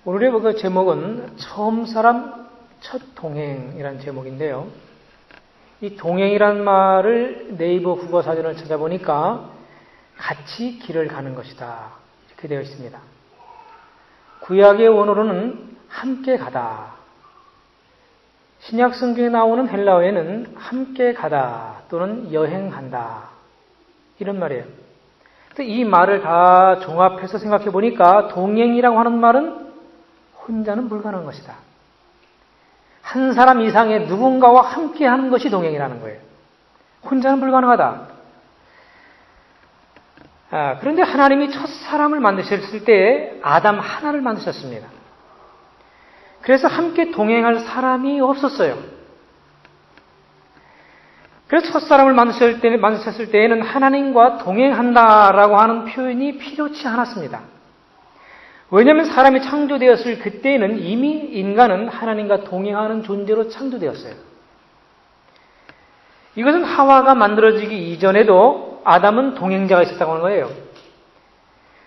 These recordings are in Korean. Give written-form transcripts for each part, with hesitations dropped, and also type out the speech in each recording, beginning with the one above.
오늘의 그 제목은 처음 사람 첫 동행이라는 제목인데요. 이 동행이란 말을 네이버 국어사전을 찾아보니까 같이 길을 가는 것이다 이렇게 되어 있습니다. 구약의 원어로는 함께 가다, 신약 성경에 나오는 헬라어에는 함께 가다 또는 여행한다 이런 말이에요. 이 말을 다 종합해서 생각해 보니까 동행이라고 하는 말은 혼자는 불가능한 것이다. 한 사람 이상의 누군가와 함께 하는 것이 동행이라는 거예요. 혼자는 불가능하다. 그런데 하나님이 첫 사람을 만드셨을 때 아담 하나를 만드셨습니다. 그래서 함께 동행할 사람이 없었어요. 그래서 첫 사람을 만드셨을 때에는 하나님과 동행한다라고 하는 표현이 필요치 않았습니다. 왜냐하면 사람이 창조되었을 그때에는 이미 인간은 하나님과 동행하는 존재로 창조되었어요. 이것은 하와가 만들어지기 이전에도 아담은 동행자가 있었다고 하는 거예요.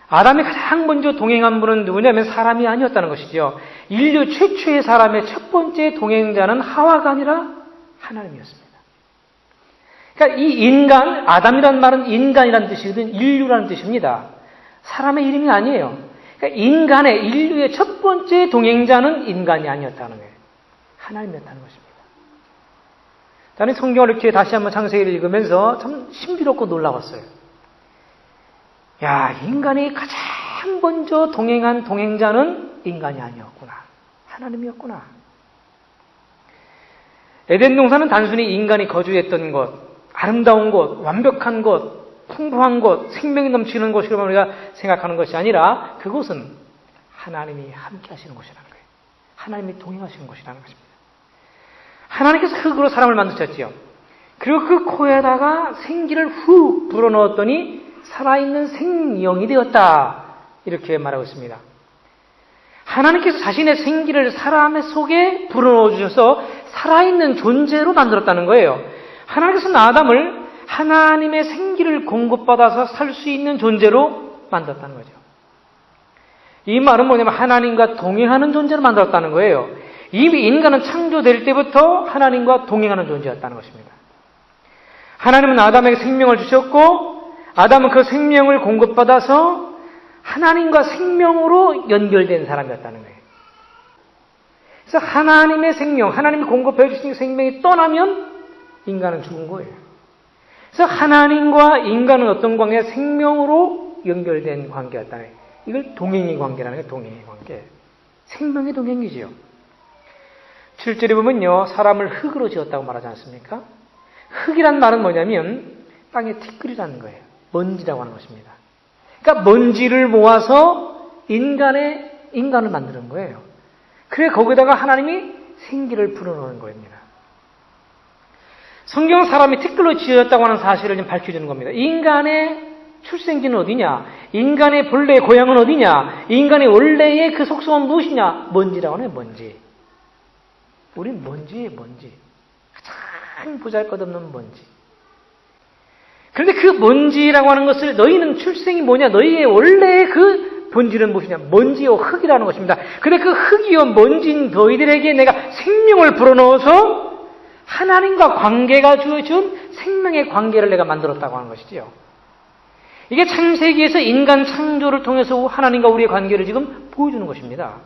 아담이 가장 먼저 동행한 분은 누구냐면 사람이 아니었다는 것이죠. 인류 최초의 사람의 첫 번째 동행자는 하와가 아니라 하나님이었습니다. 그러니까 이 인간, 아담이라는 말은 인간이라는 뜻이거든, 인류라는 뜻입니다. 사람의 이름이 아니에요. 그러니까 인류의 첫 번째 동행자는 인간이 아니었다는 거예요. 하나님이었다는 것입니다. 저는 성경을 이렇게 다시 한번 창세기를 읽으면서 참 신비롭고 놀라웠어요. 야, 인간이 가장 먼저 동행한 동행자는 인간이 아니었구나. 하나님이었구나. 에덴 동산은 단순히 인간이 거주했던 곳, 아름다운 곳, 완벽한 곳, 풍부한 곳, 생명이 넘치는 곳이라고 우리가 생각하는 것이 아니라 그곳은 하나님이 함께 하시는 곳이라는 거예요. 하나님이 동행하시는 곳이라는 것입니다. 하나님께서 흙으로 사람을 만드셨지요. 그리고 그 코에다가 생기를 훅 불어넣었더니 살아있는 생명이 되었다. 이렇게 말하고 있습니다. 하나님께서 자신의 생기를 사람의 속에 불어넣어 주셔서 살아있는 존재로 만들었다는 거예요. 하나님께서는 아담을 하나님의 생기를 공급받아서 살 수 있는 존재로 만들었다는 거죠. 이 말은 뭐냐면 하나님과 동행하는 존재로 만들었다는 거예요. 이미 인간은 창조될 때부터 하나님과 동행하는 존재였다는 것입니다. 하나님은 아담에게 생명을 주셨고 아담은 그 생명을 공급받아서 하나님과 생명으로 연결된 사람이었다는 거예요. 그래서 하나님의 생명, 하나님이 공급해 주신 생명이 떠나면 인간은 죽은 거예요. 그래서 하나님과 인간은 어떤 관계가 생명으로 연결된 관계였다는 거예요. 이걸 동행의 관계라는 거예요. 동행의 관계. 생명의 동행이지요. 7절에 보면요. 사람을 흙으로 지었다고 말하지 않습니까? 흙이란 말은 뭐냐면 땅의 티끌이라는 거예요. 먼지라고 하는 것입니다. 그러니까 먼지를 모아서 인간을 만드는 거예요. 그래 거기다가 하나님이 생기를 불어넣는 겁니다. 성경은 사람이 티끌로 지어졌다고 하는 사실을 좀 밝혀주는 겁니다. 인간의 출생지는 어디냐? 인간의 본래의 고향은 어디냐? 인간의 원래의 그 속성은 무엇이냐? 먼지라고 하네요. 먼지. 우린 먼지예요. 먼지. 가장 보잘것없는 먼지. 그런데 그 먼지라고 하는 것을 너희는 출생이 뭐냐? 너희의 원래의 그 본질은 무엇이냐? 먼지요 흙이라는 것입니다. 그런데 그 흙이요 먼지인 너희들에게 내가 생명을 불어넣어서 하나님과 관계가 주어준 생명의 관계를 내가 만들었다고 하는 것이지요. 이게 창세기에서 인간 창조를 통해서 하나님과 우리의 관계를 지금 보여주는 것입니다.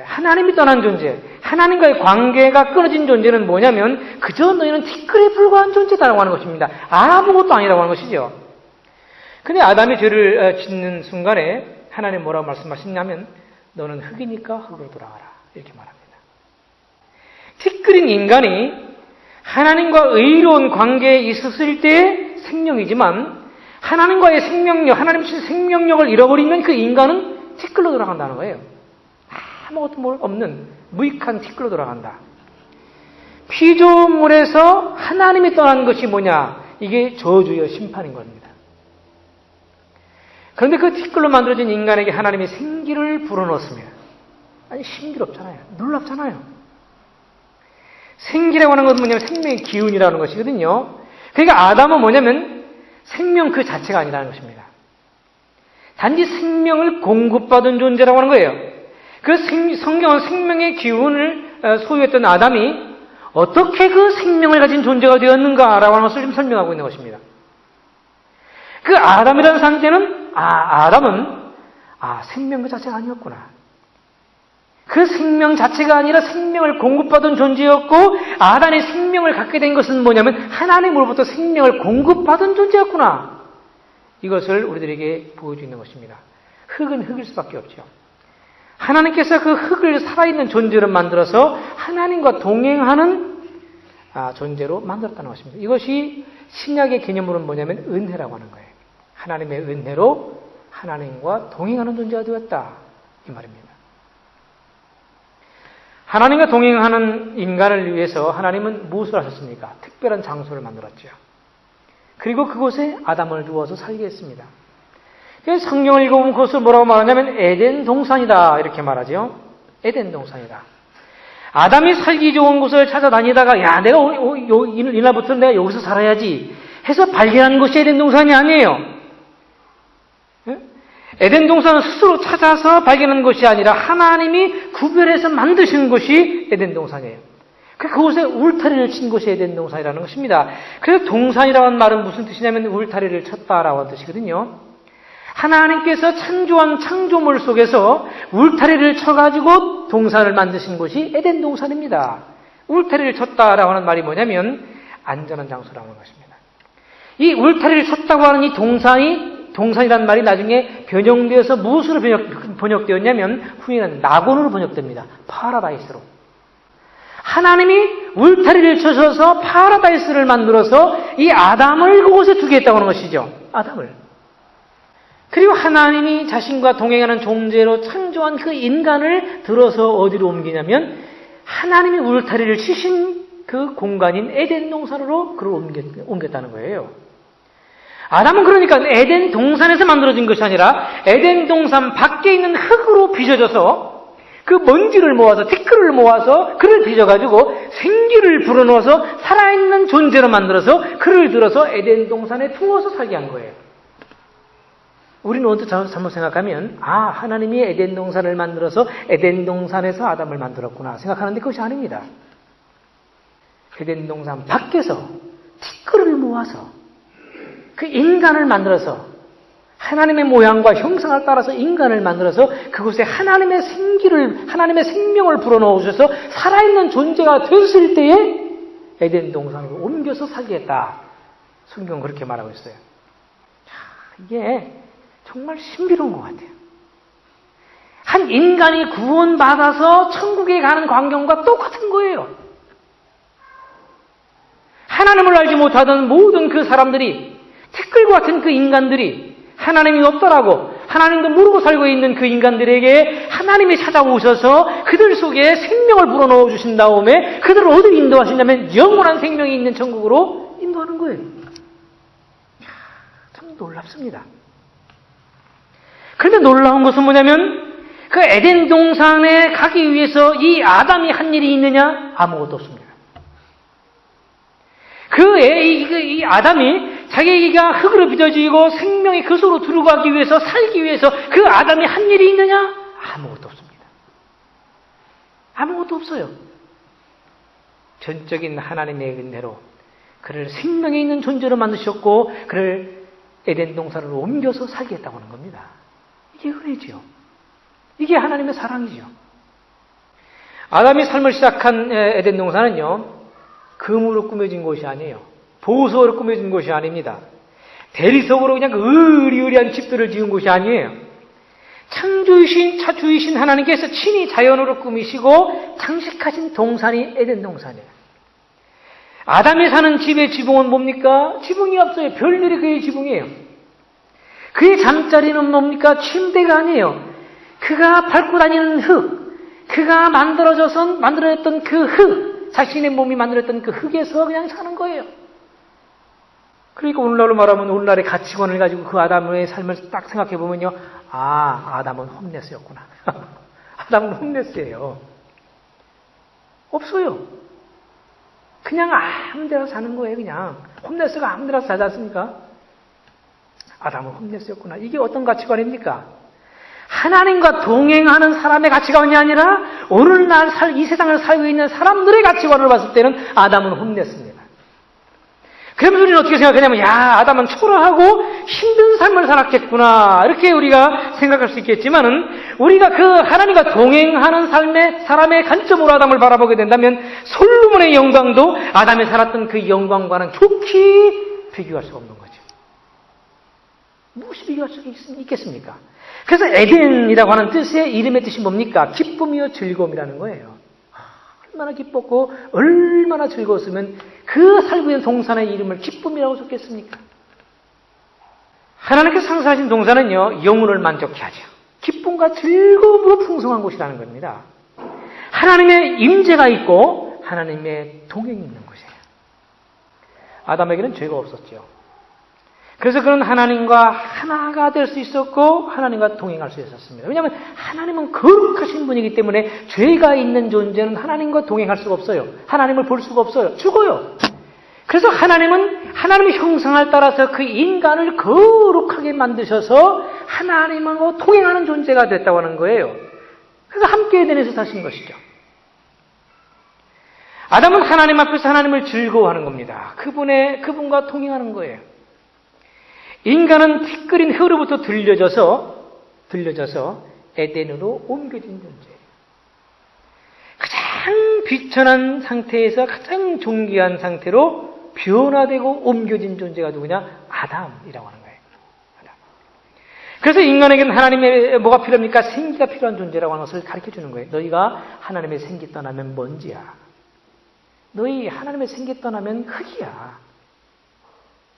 하나님이 떠난 존재, 하나님과의 관계가 끊어진 존재는 뭐냐면 그저 너희는 티끌에 불과한 존재다라고 하는 것입니다. 아무것도 아니라고 하는 것이죠. 근데 아담이 죄를 짓는 순간에 하나님 뭐라고 말씀하시냐면 너는 흙이니까 흙으로 돌아가라 이렇게 말합니다. 티끌인 인간이 하나님과 의로운 관계에 있었을 때의 생명이지만 하나님과의 생명력, 하나님 주신 생명력을 잃어버리면 그 인간은 티끌로 돌아간다는 거예요. 아무것도 없는 무익한 티끌로 돌아간다. 피조물에서 하나님이 떠난 것이 뭐냐? 이게 저주여 심판인 겁니다. 그런데 그 티끌로 만들어진 인간에게 하나님이 생기를 불어넣었습니다. 아니 신기롭잖아요. 놀랍잖아요. 생기라고 하는 것은 뭐냐면 생명의 기운이라는 것이거든요. 그러니까 아담은 뭐냐면 생명 그 자체가 아니라는 것입니다. 단지 생명을 공급받은 존재라고 하는 거예요. 그 성경은 생명의 기운을 소유했던 아담이 어떻게 그 생명을 가진 존재가 되었는가라고 하는 것을 좀 설명하고 있는 것입니다. 그 아담이라는 상태는 아담은 생명 그 자체가 아니었구나. 그 생명 자체가 아니라 생명을 공급받은 존재였고 아담이 생명을 갖게 된 것은 뭐냐면 하나님으로부터 생명을 공급받은 존재였구나. 이것을 우리들에게 보여주고 있는 것입니다. 흙은 흙일 수밖에 없죠. 하나님께서 그 흙을 살아있는 존재로 만들어서 하나님과 동행하는 존재로 만들었다는 것입니다. 이것이 신약의 개념으로는 뭐냐면 은혜라고 하는 거예요. 하나님의 은혜로 하나님과 동행하는 존재가 되었다. 이 말입니다. 하나님과 동행하는 인간을 위해서 하나님은 무엇을 하셨습니까? 특별한 장소를 만들었죠. 그리고 그곳에 아담을 두어서 살게 했습니다. 성경을 읽어보면 그것을 뭐라고 말하냐면 에덴 동산이다 이렇게 말하죠. 에덴 동산이다. 아담이 살기 좋은 곳을 찾아다니다가 내가 이날부터 내가 여기서 살아야지 해서 발견한 것이 에덴 동산이 아니에요. 에덴 동산은 스스로 찾아서 발견한 것이 아니라 하나님이 구별해서 만드신 것이 에덴 동산이에요. 그곳에 울타리를 친 것이 에덴 동산이라는 것입니다. 그래서 동산이라는 말은 무슨 뜻이냐면 울타리를 쳤다라고 하는 뜻이거든요. 하나님께서 창조한 창조물 속에서 울타리를 쳐가지고 동산을 만드신 곳이 에덴 동산입니다. 울타리를 쳤다라고 하는 말이 뭐냐면 안전한 장소라고 하는 것입니다. 이 울타리를 쳤다고 하는 이 동산이라는 말이 나중에 변형되어서 무엇으로 번역되었냐면 후에는 낙원으로 번역됩니다. 파라다이스로. 하나님이 울타리를 쳐셔서 파라다이스를 만들어서 이 아담을 그곳에 두게 했다고 하는 것이죠. 아담을. 그리고 하나님이 자신과 동행하는 존재로 창조한 그 인간을 들어서 어디로 옮기냐면 하나님이 울타리를 치신 그 공간인 에덴 동산으로 그를 옮겼다는 거예요. 아담은 그러니까 에덴 동산에서 만들어진 것이 아니라 에덴 동산 밖에 있는 흙으로 빚어져서 그 먼지를 모아서 티끌을 모아서 그를 빚어가지고 생기를 불어넣어서 살아있는 존재로 만들어서 그를 들어서 에덴 동산에 두어서 살게 한 거예요. 우리는 언뜻 잘못 생각하면 하나님이 에덴 동산을 만들어서 에덴 동산에서 아담을 만들었구나 생각하는데 그것이 아닙니다. 에덴 동산 밖에서 티끌을 모아서 그 인간을 만들어서 하나님의 모양과 형상을 따라서 인간을 만들어서 그곳에 하나님의 생명을 불어넣으셔서 살아있는 존재가 됐을 때에 에덴 동산으로 옮겨서 살게 했다. 성경은 그렇게 말하고 있어요. 이게 정말 신비로운 것 같아요. 한 인간이 구원받아서 천국에 가는 광경과 똑같은 거예요. 하나님을 알지 못하던 모든 그 사람들이 티끌과 같은 그 인간들이 하나님이 없더라고 하나님도 모르고 살고 있는 그 인간들에게 하나님이 찾아오셔서 그들 속에 생명을 불어넣어 주신 다음에 그들을 어디로 인도하시냐면 영원한 생명이 있는 천국으로 인도하는 거예요. 참 놀랍습니다. 그런데 놀라운 것은 뭐냐면 그 에덴 동산에 가기 위해서 이 아담이 한 일이 있느냐? 아무것도 없습니다. 이 아담이 자기가 흙으로 빚어지고 생명이 그 속으로 들어가기 위해서 살기 위해서 그 아담이 한 일이 있느냐? 아무것도 없습니다. 아무것도 없어요. 전적인 하나님의 은혜로 그를 생명이 있는 존재로 만드셨고 그를 에덴 동산으로 옮겨서 살게 했다고 하는 겁니다. 이게 은혜죠. 이게 하나님의 사랑이죠. 아담이 삶을 시작한 에덴 동산은요. 금으로 꾸며진 곳이 아니에요. 보석으로 꾸며진 곳이 아닙니다. 대리석으로 그냥 의리의리한 집들을 지은 곳이 아니에요. 창조주이신 하나님께서 친히 자연으로 꾸미시고 장식하신 동산이 에덴 동산이에요. 아담이 사는 집의 지붕은 뭡니까? 지붕이 없어요. 별일이 그의 지붕이에요. 그의 잠자리는 뭡니까? 침대가 아니에요. 그가 밟고 다니는 흙, 그가 만들어졌던 그 흙, 자신의 몸이 만들었던 그 흙에서 그냥 사는 거예요. 그러니까 오늘날로 말하면 오늘날의 가치관을 가지고 그 아담의 삶을 딱 생각해 보면요, 아담은 홈레스였구나. 아담은 홈레스예요. 없어요. 그냥 아무 데나 사는 거예요. 그냥 홈레스가 아무 데나 사지 않습니까? 아담을 혼냈었구나. 이게 어떤 가치관입니까? 하나님과 동행하는 사람의 가치관이 아니라 오늘날 이 세상을 살고 있는 사람들의 가치관을 봤을 때는 아담은 혼냈습니다. 그러면서 우리는 어떻게 생각하냐면, 야, 아담은 초라하고 힘든 삶을 살았겠구나. 이렇게 우리가 생각할 수 있겠지만은, 우리가 그 하나님과 동행하는 삶의 사람의 관점으로 아담을 바라보게 된다면, 솔로몬의 영광도 아담이 살았던 그 영광과는 좋게 비교할 수가 없는 거죠. 무엇이 비교할 수 있겠습니까? 그래서 에덴이라고 하는 뜻의 이름의 뜻이 뭡니까? 기쁨이요 즐거움이라는 거예요. 얼마나 기뻤고 얼마나 즐거웠으면 그 살고 있는 동산의 이름을 기쁨이라고 적겠습니까? 하나님께서 창조하신 동산은요, 영혼을 만족케 하죠. 기쁨과 즐거움으로 풍성한 곳이라는 겁니다. 하나님의 임재가 있고 하나님의 동행이 있는 곳이에요. 아담에게는 죄가 없었죠. 그래서 그는 하나님과 하나가 될 수 있었고 하나님과 동행할 수 있었습니다. 왜냐하면 하나님은 거룩하신 분이기 때문에 죄가 있는 존재는 하나님과 동행할 수가 없어요. 하나님을 볼 수가 없어요. 죽어요. 그래서 하나님은 하나님의 형상을 따라서 그 인간을 거룩하게 만드셔서 하나님하고 동행하는 존재가 됐다고 하는 거예요. 그래서 함께 에덴에서 사신 것이죠. 아담은 하나님 앞에서 하나님을 즐거워하는 겁니다. 그분과 동행하는 거예요. 인간은 티끌인 혀로부터 들려져서 에덴으로 옮겨진 존재예요. 가장 비천한 상태에서 가장 존귀한 상태로 변화되고 옮겨진 존재가 누구냐? 아담이라고 하는 거예요. 아담. 그래서 인간에게는 하나님의 뭐가 필요합니까? 생기가 필요한 존재라고 하는 것을 가르쳐 주는 거예요. 너희가 하나님의 생기 떠나면 먼지야. 너희 하나님의 생기 떠나면 흙이야.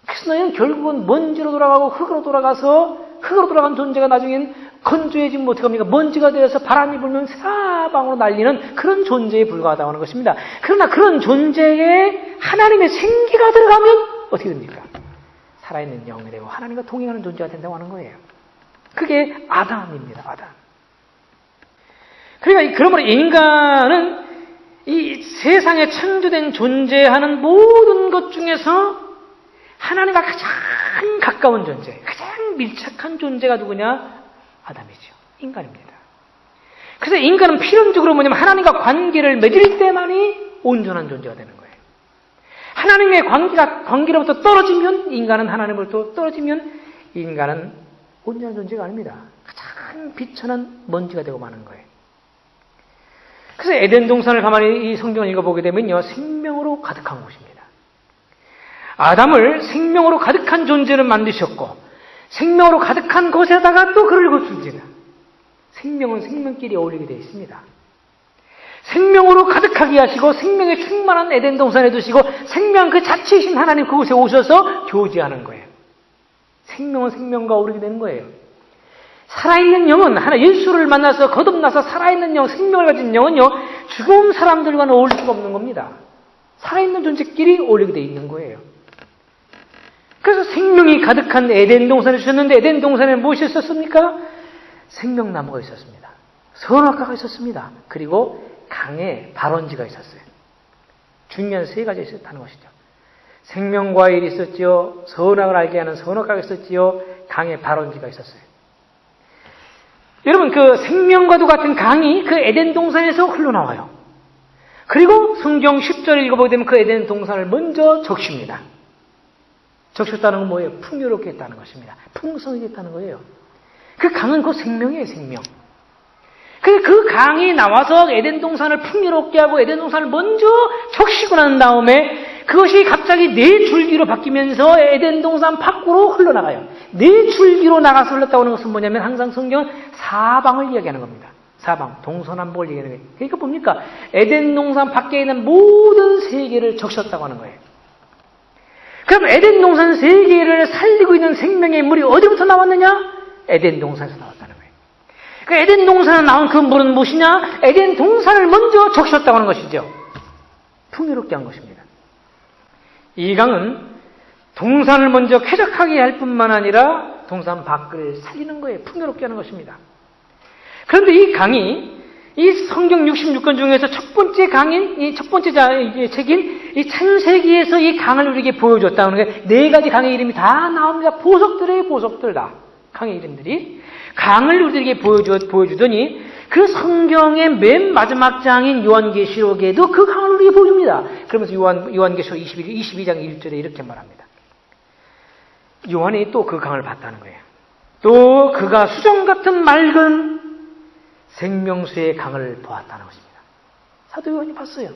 그래서 너희는 결국은 먼지로 돌아가고 흙으로 돌아간 존재가 나중엔 건조해지면 어떻게 합니까? 먼지가 되어서 바람이 불면 사방으로 날리는 그런 존재에 불과하다고 하는 것입니다. 그러나 그런 존재에 하나님의 생기가 들어가면 어떻게 됩니까? 살아있는 영이 되고 하나님과 동행하는 존재가 된다고 하는 거예요. 그게 아담입니다. 아담. 그러니까 그러므로 인간은 이 세상에 창조된 존재하는 모든 것 중에서 하나님과 가장 가까운 존재, 가장 밀착한 존재가 누구냐? 아담이죠. 인간입니다. 그래서 인간은 필연적으로 뭐냐면 하나님과 관계를 맺을 때만이 온전한 존재가 되는 거예요. 하나님의 관계로부터 떨어지면 인간은 하나님으로부터 떨어지면 인간은 온전한 존재가 아닙니다. 가장 비천한 먼지가 되고 마는 거예요. 그래서 에덴 동산을 가만히 이 성경을 읽어보게 되면요, 생명으로 가득한 곳입니다. 아담을 생명으로 가득한 존재를 만드셨고 생명으로 가득한 곳에다가 또 그를 거두시다. 생명은 생명끼리 어울리게 되어 있습니다. 생명으로 가득하게 하시고 생명에 충만한 에덴 동산에 두시고 생명 그 자체이신 하나님 그곳에 오셔서 교제하는 거예요. 생명은 생명과 어울리게 되는 거예요. 살아있는 영은 예수를 만나서 거듭나서 살아있는 영, 생명을 가진 영은요, 죽은 사람들과는 어울릴 수가 없는 겁니다. 살아있는 존재끼리 어울리게 되어 있는 거예요. 그래서 생명이 가득한 에덴 동산에 주셨는데 에덴 동산에 무엇이 있었습니까? 생명나무가 있었습니다. 선악과가 있었습니다. 그리고 강에 발원지가 있었어요. 중요한 세 가지가 있었다는 것이죠. 생명과일이 있었지요. 선악을 알게 하는 선악과가 있었지요. 강에 발원지가 있었어요. 여러분, 그 생명과도 같은 강이 그 에덴 동산에서 흘러나와요. 그리고 성경 10절을 읽어보게 되면 그 에덴 동산을 먼저 적십니다. 적셨다는 건 뭐예요? 풍요롭게 했다는 것입니다. 풍성하게 했다는 거예요. 그 강은 그 생명이에요, 생명. 그 강이 나와서 에덴 동산을 풍요롭게 하고 에덴 동산을 먼저 적시고 난 다음에 그것이 갑자기 네 줄기로 바뀌면서 에덴 동산 밖으로 흘러나가요. 네 줄기로 나가서 흘렀다고 하는 것은 뭐냐면 항상 성경은 사방을 이야기하는 겁니다. 사방, 동서남북을 얘기하는 거예요. 그러니까 뭡니까? 에덴 동산 밖에 있는 모든 세계를 적셨다고 하는 거예요. 그럼 에덴 동산 세계를 살리고 있는 생명의 물이 어디부터 나왔느냐? 에덴 동산에서 나왔다는 거예요. 그 에덴 동산에 나온 그 물은 무엇이냐? 에덴 동산을 먼저 적셨다고 하는 것이죠. 풍요롭게 한 것입니다. 이 강은 동산을 먼저 쾌적하게 할 뿐만 아니라 동산 밖을 살리는 거예요. 풍요롭게 하는 것입니다. 그런데 이 강이 이 성경 66권 중에서 첫 번째 강인, 이 첫 번째 책인 이 창세기에서 이 강을 우리에게 보여줬다는 게 네 가지 강의 이름이 다 나옵니다. 보석들의 보석들 다. 강의 이름들이. 강을 우리에게 보여주더니 그 성경의 맨 마지막 장인 요한계시록에도 그 강을 우리에게 보여줍니다. 그러면서 요한계시록 22장 1절에 이렇게 말합니다. 요한이 또 그 강을 봤다는 거예요. 또 그가 수정 같은 맑은 생명수의 강을 보았다는 것입니다. 사도 요한이 봤어요.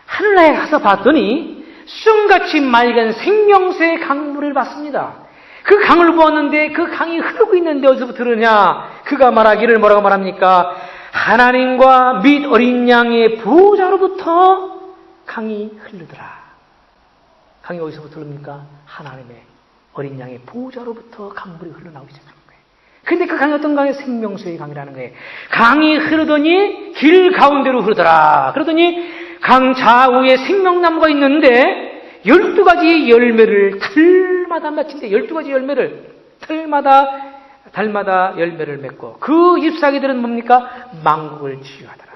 하늘나라에 가서 봤더니 수정같이 맑은 생명수의 강물을 봤습니다. 그 강을 보았는데 그 강이 흐르고 있는데 어디서부터 흐르냐? 그가 말하기를 뭐라고 말합니까? 하나님과 및 어린 양의 보호자로부터 강이 흐르더라. 강이 어디서부터 흐릅니까? 하나님의 어린 양의 보호자로부터 강물이 흘러나오기 시작합니다. 근데 그 강이 어떤 강이? 생명수의 강이라는 거예요. 강이 흐르더니 길 가운데로 흐르더라. 그러더니 강 좌우에 생명나무가 있는데 12가지 열매를 틀마다 맺힌대. 12가지 열매를 달마다 열매를 맺고 그 잎사귀들은 뭡니까? 망국을 치유하더라.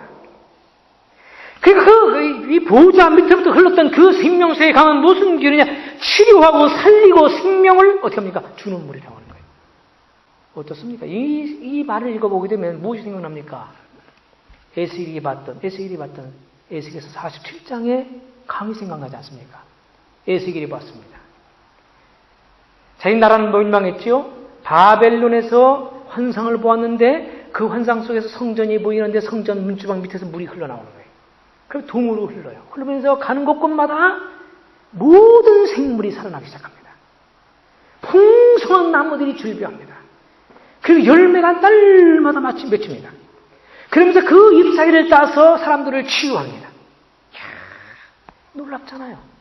그러니까 이 보호자 밑에부터 흘렀던 그 생명수의 강은 무슨 길이냐? 치료하고 살리고 생명을 어떻게 합니까? 주는 물이라고 하는 거예요. 어떻습니까? 이 말을 읽어보게 되면 무엇이 생각납니까? 에스겔이 봤던 에스겔에서 47장의 강이 생각나지 않습니까? 에스겔이 봤습니다. 자기 나라는 멸망했지요? 바벨론에서 환상을 보았는데 그 환상 속에서 성전이 보이는데 성전 문주방 밑에서 물이 흘러나오는 거예요. 그럼 동으로 흘러요. 흘러면서 가는 곳곳마다 모든 생물이 살아나기 시작합니다. 풍성한 나무들이 즐비합니다. 그리고 열매가 날마다 마침 맺힙니다. 그러면서 그 잎사귀를 따서 사람들을 치유합니다. 이야, 놀랍잖아요.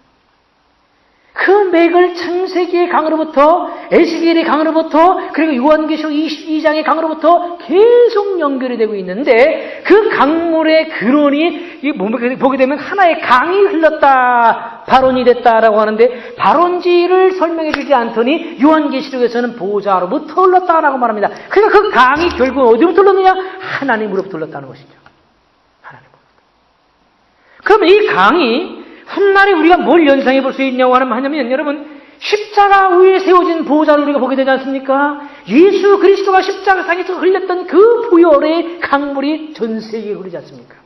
그 맥을 창세기의 강으로부터 에스겔의 강으로부터 그리고 요한계시록 22장의 강으로부터 계속 연결이 되고 있는데 그 강물의 근원이 보게 되면 하나의 강이 흘렀다, 발원이 됐다라고 하는데 발원지를 설명해 주지 않더니 요한계시록에서는 보호자로부터 흘렀다라고 말합니다. 그러니까 그 강이 결국 어디부터 흘렀느냐? 하나님으로부터 흘렀다는 것이죠. 하나님으로부터. 그러면 이 강이 훗날에 우리가 뭘 연상해 볼 수 있냐고 하냐면 여러분 십자가 위에 세워진 보호자를 우리가 보게 되지 않습니까? 예수 그리스도가 십자가상에서 흘렸던 그 보혈의 강물이 전 세계에 흐르지 않습니까?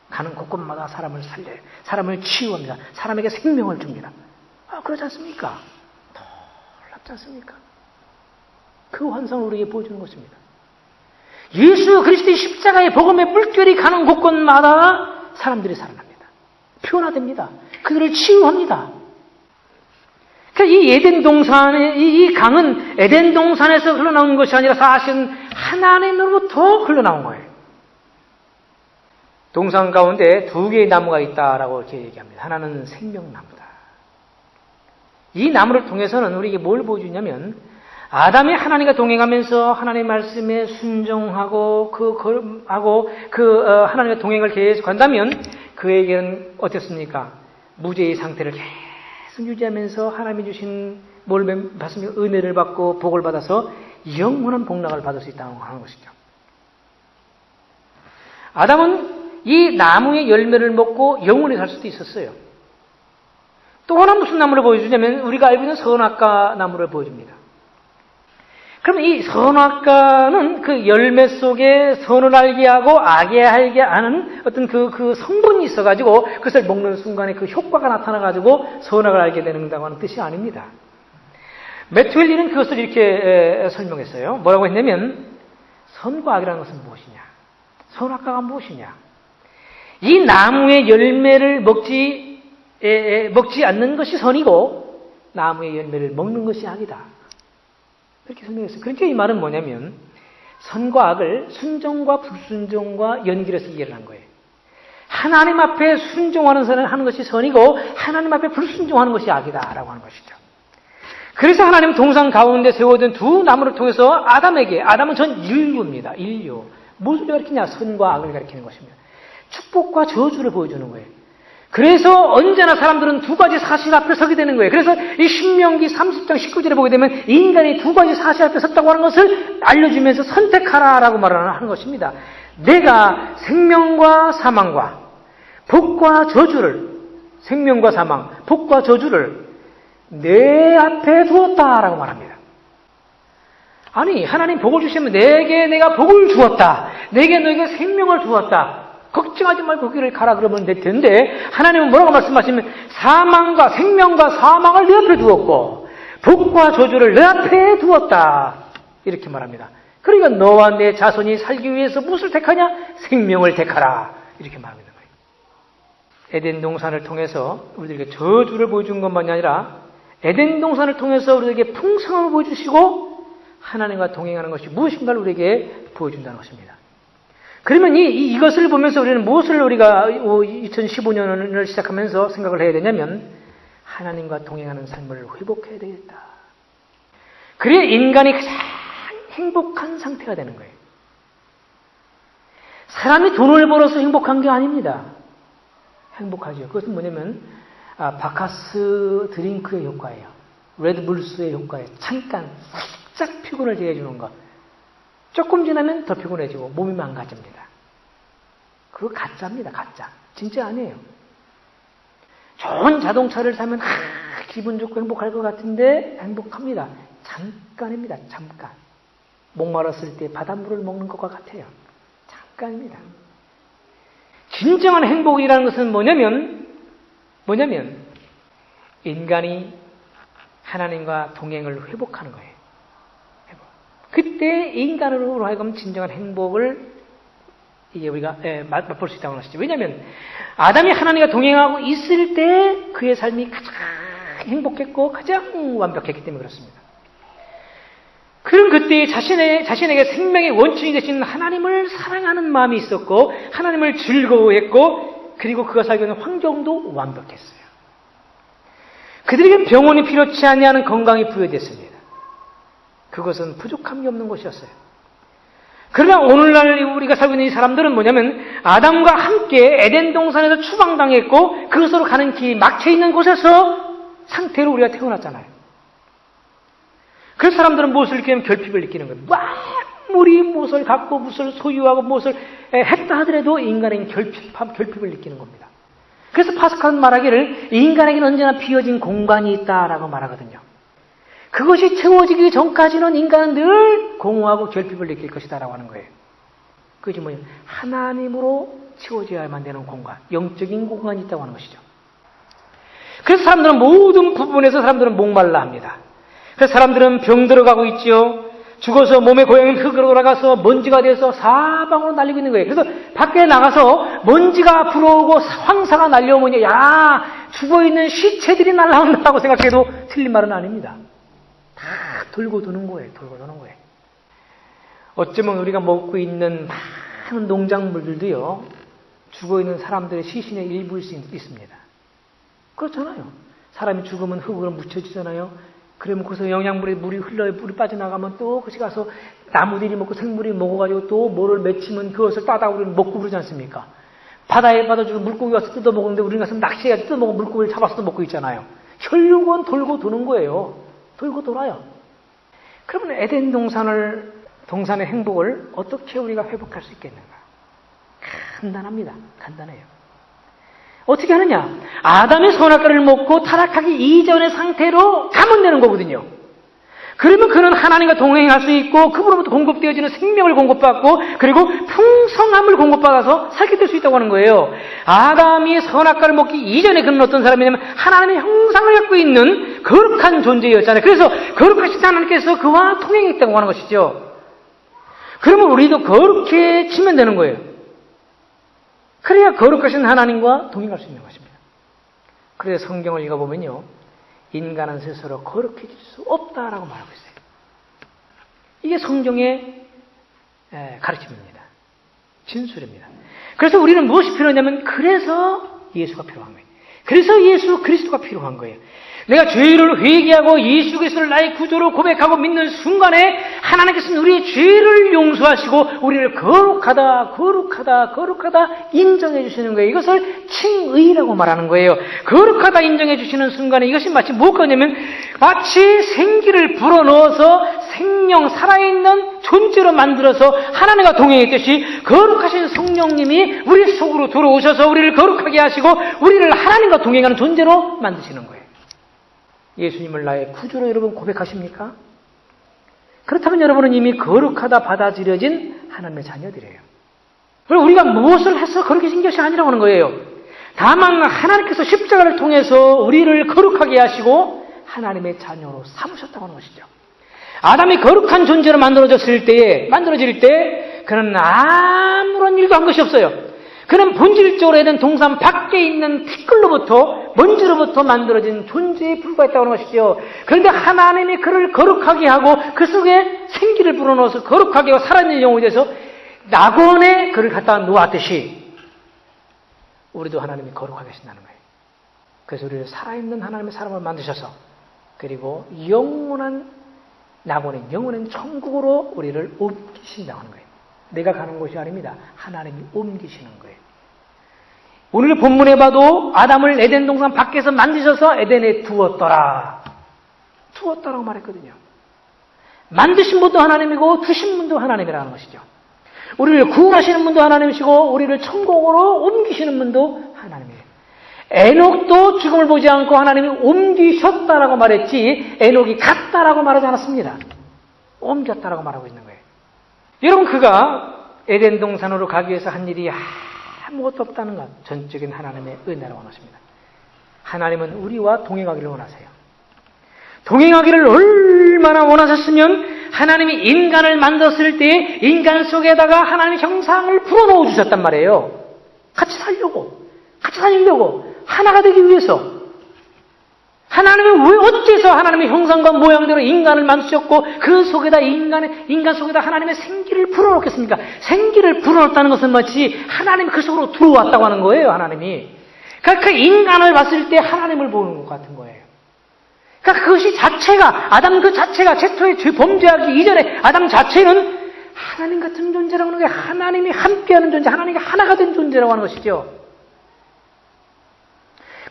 가는 곳곳마다 사람을 살려요. 사람을 치유합니다. 사람에게 생명을 줍니다. 그렇지 않습니까? 놀랍지 않습니까? 그 환상을 우리에게 보여주는 것입니다. 예수 그리스도의 십자가의 복음의 물결이 가는 곳곳마다 사람들이 살아납니다. 표현화됩니다. 그들을 치유합니다. 그러니까 이 에덴 동산의 이 강은 에덴 동산에서 흘러나온 것이 아니라 사실은 하나님으로부터 흘러나온 거예요. 동산 가운데 두 개의 나무가 있다라고 이렇게 얘기합니다. 하나는 생명나무다. 이 나무를 통해서는 우리에게 뭘 보여주냐면 아담이 하나님과 동행하면서 하나님의 말씀에 순종하고 하나님과 동행을 계속 한다면 그에게는 어땠습니까? 무죄의 상태를 계속 유지하면서 하나님이 주신 뭘 받습니까? 은혜를 받고 복을 받아서 영원한 복락을 받을 수 있다고 하는 것이죠. 아담은 이 나무의 열매를 먹고 영원히 살 수도 있었어요. 또 하나 무슨 나무를 보여주냐면 우리가 알고 있는 선악과 나무를 보여줍니다. 그럼 이 선악과는 그 열매 속에 선을 알게 하고 악에 알게 하는 어떤 그 성분이 있어가지고 그것을 먹는 순간에 그 효과가 나타나가지고 선악을 알게 된다고 하는 뜻이 아닙니다. 매튜엘리는 그것을 이렇게 설명했어요. 뭐라고 했냐면 선과 악이라는 것은 무엇이냐? 선악과가 무엇이냐? 이 나무의 열매를 먹지 않는 것이 선이고 나무의 열매를 먹는 것이 악이다. 그렇게 설명했어요. 그러니까 이 말은 뭐냐면 선과 악을 순종과 불순종과 연결해서 이해를 한 거예요. 하나님 앞에 순종하는 선을 하는 것이 선이고 하나님 앞에 불순종하는 것이 악이다라고 하는 것이죠. 그래서 하나님은 동산 가운데 세워둔 두 나무를 통해서 아담은 전 인류입니다. 인류. 무엇을 가리키냐? 선과 악을 가리키는 것입니다. 축복과 저주를 보여주는 거예요. 그래서 언제나 사람들은 두 가지 사실 앞에 서게 되는 거예요. 그래서 이 신명기 30장 19절에 보게 되면 인간이 두 가지 사실 앞에 섰다고 하는 것을 알려주면서 선택하라라고 말하는 것입니다. 내가 생명과 사망과 복과 저주를, 생명과 사망, 복과 저주를 내 앞에 두었다라고 말합니다. 아니, 하나님 복을 주시면 내게 내가 복을 주었다. 내게 너에게 생명을 주었다. 걱정하지 말고 그 길을 가라 그러면 될 텐데, 하나님은 뭐라고 말씀하시면 사망과 생명과 사망을 내 앞에 두었고 복과 저주를 내 앞에 두었다. 이렇게 말합니다. 그러니까 너와 내 자손이 살기 위해서 무엇을 택하냐? 생명을 택하라. 이렇게 말합니다. 에덴 동산을 통해서 우리들에게 저주를 보여준 것만이 아니라 에덴 동산을 통해서 우리에게 풍성함을 보여주시고 하나님과 동행하는 것이 무엇인가를 우리에게 보여준다는 것입니다. 그러면 이것을 보면서 우리는 무엇을 우리가 2015년을 시작하면서 생각을 해야 되냐면 하나님과 동행하는 삶을 회복해야 되겠다. 그래야 인간이 가장 행복한 상태가 되는 거예요. 사람이 돈을 벌어서 행복한 게 아닙니다. 행복하죠. 그것은 뭐냐면 바카스 드링크의 효과예요. 레드불스의 효과예요. 잠깐 살짝 피곤을 제해주는 것. 조금 지나면 더 피곤해지고 몸이 망가집니다. 그거 가짜입니다. 가짜. 진짜 아니에요. 좋은 자동차를 사면 기분 좋고 행복할 것 같은데 행복합니다. 잠깐입니다. 잠깐. 목마랐을 때 바닷물을 먹는 것과 같아요. 잠깐입니다. 진정한 행복이라는 것은 뭐냐면 인간이 하나님과 동행을 회복하는 거예요. 그때 인간으로 하여금 진정한 행복을 이제 우리가 맛볼 수 있다고 하시죠. 왜냐하면 아담이 하나님과 동행하고 있을 때 그의 삶이 가장 행복했고 가장 완벽했기 때문에 그렇습니다. 그럼 그때 자신에게 생명의 원천이 되신 하나님을 사랑하는 마음이 있었고 하나님을 즐거워했고 그리고 그가 살고 있는 환경도 완벽했어요. 그들에게 병원이 필요치 아니하는 건강이 부여됐습니다. 그것은 부족함이 없는 것이었어요. 그러나 오늘날 우리가 살고 있는 이 사람들은 뭐냐면 아담과 함께 에덴 동산에서 추방당했고 그것으로 가는 길이 막혀있는 곳에서 상태로 우리가 태어났잖아요. 그래서 사람들은 무엇을 느끼면 결핍을 느끼는 거예요. 아무리 무엇을 갖고 무엇을 소유하고 무엇을 했다 하더라도 인간에게는 결핍을 느끼는 겁니다. 그래서 파스칼은 말하기를 인간에게는 언제나 비어진 공간이 있다라고 말하거든요. 그것이 채워지기 전까지는 인간은 늘 공허하고 결핍을 느낄 것이다라고 하는 거예요. 그것이 뭐예요? 하나님으로 채워져야만 되는 공간, 영적인 공간이 있다고 하는 것이죠. 그래서 사람들은 모든 부분에서 사람들은 목말라 합니다. 그래서 사람들은 병 들어가고 있죠. 죽어서 몸의 고향인 흙으로 돌아가서 먼지가 돼서 사방으로 날리고 있는 거예요. 그래서 밖에 나가서 먼지가 불어오고 황사가 날려오면 야 죽어있는 시체들이 날아온다고 생각해도 틀린 말은 아닙니다. 다 돌고 도는 거예요. 돌고 도는 거예요. 어쩌면 우리가 먹고 있는 많은 농작물들도요. 죽어있는 사람들의 시신의 일부일 수 있습니다. 그렇잖아요. 사람이 죽으면 흙으로 묻혀지잖아요. 그러면 거기서 영양물이 물이 흘러요. 물이 빠져나가면 또 그것이 가서 나무들이 먹고 생물이 먹어가지고 또 뭐를 맺히면 그것을 따다 우리는 먹고 그러지 않습니까? 바다에 받아주고 물고기 와서 뜯어먹는데 우리는 가서 낚시해서 뜯어먹고 물고기를 잡아서 먹고 있잖아요. 혈육은 돌고 도는 거예요. 돌고 돌아요. 그러면 에덴 동산의 행복을 어떻게 우리가 회복할 수 있겠는가? 간단합니다. 간단해요. 어떻게 하느냐? 아담의 선악과를 먹고 타락하기 이전의 상태로 가면 되는 거거든요. 그러면 그는 하나님과 동행할 수 있고 그분으로부터 공급되어지는 생명을 공급받고 그리고 풍성함을 공급받아서 살게 될 수 있다고 하는 거예요. 아담이 선악과를 먹기 이전에 그는 어떤 사람이냐면 하나님의 형상을 갖고 있는 거룩한 존재였잖아요. 그래서 거룩하신 하나님께서 그와 동행했다고 하는 것이죠. 그러면 우리도 거룩해 치면 되는 거예요. 그래야 거룩하신 하나님과 동행할 수 있는 것입니다. 그래서 성경을 읽어보면요. 인간은 스스로 거룩해질 수 없다라고 말하고 있어요. 이게 성경의 가르침입니다. 진술입니다. 그래서 우리는 무엇이 필요하냐면 그래서 예수가 필요한 거예요. 그래서 예수 그리스도가 필요한 거예요. 내가 죄를 회개하고 예수 그리스도를 나의 구조로 고백하고 믿는 순간에 하나님께서는 우리의 죄를 용서하시고 우리를 거룩하다 인정해 주시는 거예요. 이것을 칭의라고 말하는 거예요. 거룩하다 인정해 주시는 순간에 이것이 마치 무엇이냐면 마치 생기를 불어넣어서 생명 살아있는 존재로 만들어서 하나님과 동행했듯이 거룩하신 성령님이 우리 속으로 들어오셔서 우리를 거룩하게 하시고 우리를 하나님과 동행하는 존재로 만드시는 거예요. 예수님을 나의 구주로 여러분 고백하십니까? 그렇다면 여러분은 이미 거룩하다 받아들여진 하나님의 자녀들이에요. 그리고 우리가 무엇을 해서 거룩해진 것이 아니라고 하는 거예요. 다만 하나님께서 십자가를 통해서 우리를 거룩하게 하시고 하나님의 자녀로 삼으셨다고 하는 것이죠. 아담이 거룩한 존재로 만들어질 때 그는 아무런 일도 한 것이 없어요. 그는 본질적으로 에덴 동산 밖에 있는 티끌로부터 먼지로부터 만들어진 존재에 불과했다고 하는 것이죠. 그런데 하나님이 그를 거룩하게 하고 그 속에 생기를 불어넣어서 거룩하게 하고 살아있는 영혼이 돼서 낙원에 그를 갖다 놓았듯이 우리도 하나님이 거룩하게 하신다는 거예요. 그래서 우리를 살아있는 하나님의 사람을 만드셔서 그리고 영원한 낙원인 영원한 천국으로 우리를 옮기신다고 하는 거예요. 내가 가는 곳이 아닙니다. 하나님이 옮기시는 거예요. 오늘 본문에 봐도 아담을 에덴 동산 밖에서 만드셔서 에덴에 두었더라. 두었더라고 말했거든요. 만드신 분도 하나님이고 두신 분도 하나님이라는 것이죠. 우리를 구원하시는 분도 하나님이시고 우리를 천국으로 옮기시는 분도 하나님이에요. 에녹도 죽음을 보지 않고 하나님이 옮기셨다라고 말했지 에녹이 갔다라고 말하지 않았습니다. 옮겼다라고 말하고 있는 거예요. 여러분 그가 에덴 동산으로 가기 위해서 한 일이 아무것도 없다는 것 전적인 하나님의 은혜라고 원하십니다. 하나님은 우리와 동행하기를 원하세요. 동행하기를 얼마나 원하셨으면 하나님이 인간을 만들었을 때 인간 속에다가 하나님의 형상을 불어넣어 주셨단 말이에요. 같이 살려고 같이 다니려고 하나가 되기 위해서. 하나님은 왜 어째서 하나님의 형상과 모양대로 인간을 만드셨고 그 속에다 인간 속에다 하나님의 생기를 불어넣겠습니까? 생기를 불어넣었다는 것은 마치 하나님이 그 속으로 들어왔다고 하는 거예요. 하나님이. 그러니까 그 인간을 봤을 때 하나님을 보는 것 같은 거예요. 그러니까 그것이 자체가 아담 그 자체가 최초의 범죄하기 이전에 아담 자체는 하나님 같은 존재라고 하는 게 하나님이 함께하는 존재, 하나님이 하나가 된 존재라고 하는 것이죠.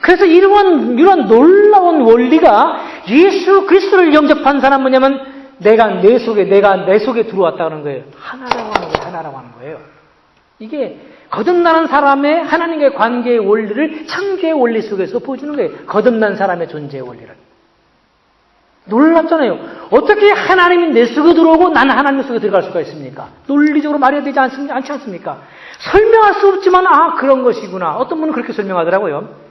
그래서 이런 놀라운 원리가 예수 그리스도를 영접한 사람은 뭐냐면 내가 내 속에 들어왔다는 거예요. 하나라고 하는 거예요. 이게 거듭나는 사람의 하나님과의 관계의 원리를 창조의 원리 속에서 보여주는 거예요. 거듭난 사람의 존재의 원리를. 놀랍잖아요. 어떻게 하나님이 내 속에 들어오고 나는 하나님 속에 들어갈 수가 있습니까? 논리적으로 말해야 되지 않지 않습니까? 설명할 수 없지만 그런 것이구나. 어떤 분은 그렇게 설명하더라고요.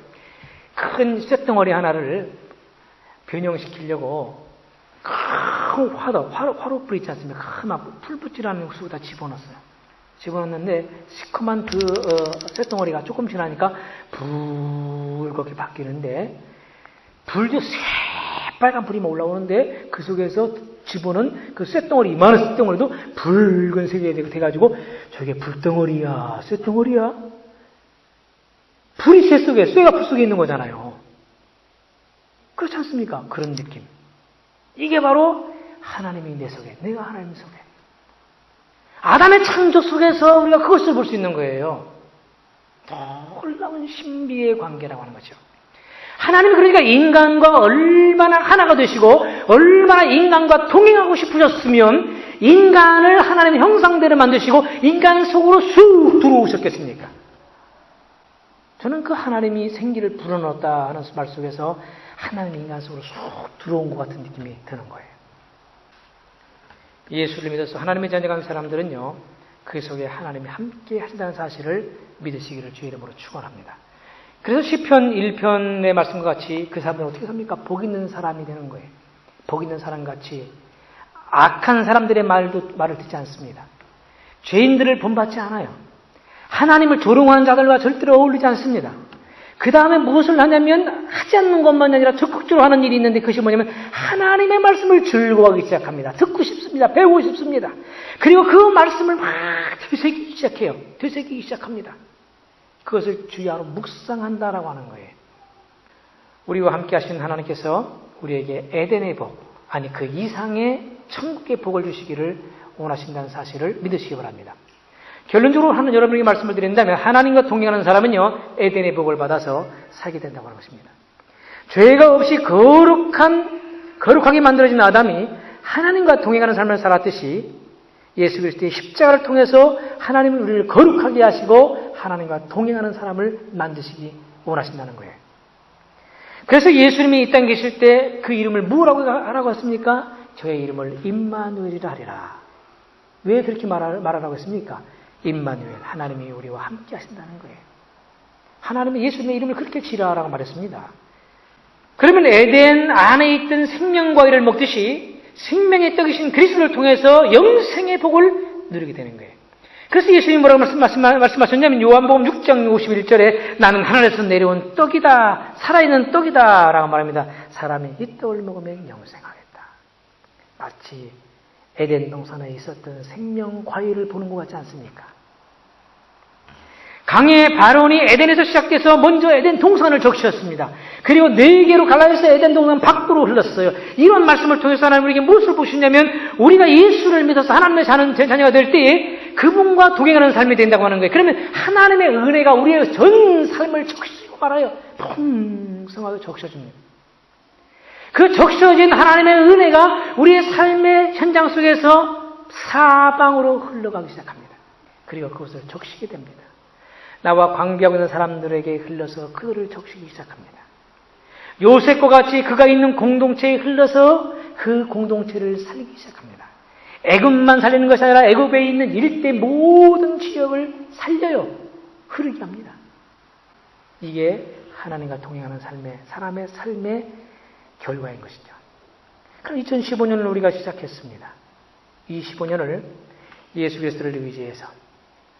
큰 쇳덩어리 하나를 변형시키려고 큰 화로불 있지 않습니까? 큰 불 붙이라는 흙수에다 집어넣었어요. 집어넣었는데 시커먼 그 쇳덩어리가 조금 지나니까 붉게 바뀌는데 불도 새빨간 불이 올라오는데 그 속에서 집어넣은 그 쇳덩어리 이만한 쇳덩어리도 붉은색이 돼가지고 저게 불덩어리야 쇳덩어리야? 불이 쇠 속에, 쇠가 불 속에 있는 거잖아요. 그렇지 않습니까? 그런 느낌. 이게 바로 하나님이 내 속에, 내가 하나님 속에. 아담의 창조 속에서 우리가 그것을 볼 수 있는 거예요. 놀라운 신비의 관계라고 하는 거죠. 하나님이 그러니까 인간과 얼마나 하나가 되시고 얼마나 인간과 동행하고 싶으셨으면 인간을 하나님의 형상대로 만드시고 인간 속으로 쑥 들어오셨겠습니까? 저는 그 하나님이 생기를 불어넣었다 하는 말 속에서 하나님이 인간 속으로 쑥 들어온 것 같은 느낌이 드는 거예요. 예수를 믿어서 하나님의 자녀가 된 사람들은요, 그 속에 하나님이 함께 하신다는 사실을 믿으시기를 주의 이름으로 축원합니다. 그래서 시편 1편의 말씀과 같이 그 사람들은 어떻게 삽니까? 복 있는 사람이 되는 거예요. 복 있는 사람같이 악한 사람들의 말을 듣지 않습니다. 죄인들을 본받지 않아요. 하나님을 조롱하는 자들과 절대로 어울리지 않습니다. 그 다음에 무엇을 하냐면 하지 않는 것만이 아니라 적극적으로 하는 일이 있는데 그것이 뭐냐면 하나님의 말씀을 즐거워하기 시작합니다. 듣고 싶습니다. 배우고 싶습니다. 그리고 그 말씀을 막 되새기기 시작해요. 되새기기 시작합니다. 그것을 주야로 묵상한다라고 하는 거예요. 우리와 함께 하신 하나님께서 우리에게 에덴의 복, 아니 그 이상의 천국의 복을 주시기를 원하신다는 사실을 믿으시기 바랍니다. 결론적으로 하는 여러분에게 말씀을 드린다면 하나님과 동행하는 사람은요, 에덴의 복을 받아서 살게 된다고 하는 것입니다. 죄가 없이 거룩하게 만들어진 아담이 하나님과 동행하는 삶을 살았듯이 예수 그리스도의 십자가를 통해서 하나님은 우리를 거룩하게 하시고 하나님과 동행하는 사람을 만드시기 원하신다는 거예요. 그래서 예수님이 이 땅에 계실 때 그 이름을 뭐라고 하라고 했습니까? 저의 이름을 임마누엘이라 하리라. 왜 그렇게 말하라고 했습니까? 임마누엘, 하나님이 우리와 함께 하신다는 거예요. 하나님은 예수님의 이름을 그렇게 지으라고 말했습니다. 그러면 에덴 안에 있던 생명과일을 먹듯이 생명의 떡이신 그리스도를 통해서 영생의 복을 누리게 되는 거예요. 그래서 예수님이 뭐라고 말씀하셨냐면 요한복음 6장 51절에 나는 하늘에서 내려온 떡이다, 살아있는 떡이다 라고 말합니다. 사람이 이 떡을 먹으면 영생하겠다. 마치 에덴 동산에 있었던 생명 과일을 보는 것 같지 않습니까? 강의 발언이 에덴에서 시작돼서 먼저 에덴 동산을 적시었습니다. 그리고 4개로 갈라져서 에덴 동산 밖으로 흘렀어요. 이런 말씀을 통해서 하나님 우리에게 무엇을 보시냐면 우리가 예수를 믿어서 하나님의 자녀가 될 때에 그분과 동행하는 삶이 된다고 하는 거예요. 그러면 하나님의 은혜가 우리의 전 삶을 적시고 말아요. 풍성하게 적셔줍니다. 그 적셔진 하나님의 은혜가 우리의 삶의 현장 속에서 사방으로 흘러가기 시작합니다. 그리고 그것을 적시게 됩니다. 나와 관계하고 있는 사람들에게 흘러서 그들을 적시기 시작합니다. 요셉과 같이 그가 있는 공동체에 흘러서 그 공동체를 살리기 시작합니다. 애굽만 살리는 것이 아니라 애굽에 있는 일대 모든 지역을 살려요. 흐르게 합니다. 이게 하나님과 동행하는 사람의 삶의 결과인 것이죠. 그럼 2015년을 우리가 시작했습니다. 이 15년을 예수 그리스도를 의지해서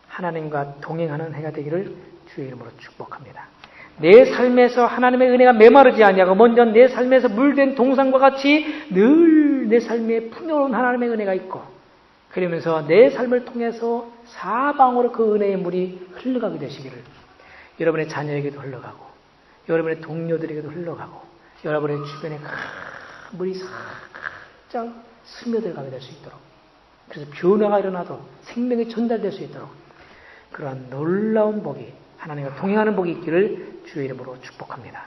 하나님과 동행하는 해가 되기를 주의 이름으로 축복합니다. 내 삶에서 하나님의 은혜가 메마르지 아니하고 먼저 내 삶에서 물된 동산과 같이 늘 내 삶에 풍요로운 하나님의 은혜가 있고 그러면서 내 삶을 통해서 사방으로 그 은혜의 물이 흘러가게 되시기를 여러분의 자녀에게도 흘러가고 여러분의 동료들에게도 흘러가고 여러분의 주변에 물이 살짝 스며들어가게 될 수 있도록 그래서 변화가 일어나도 생명이 전달될 수 있도록 그러한 놀라운 복이 하나님과 동행하는 복이 있기를 주의 이름으로 축복합니다.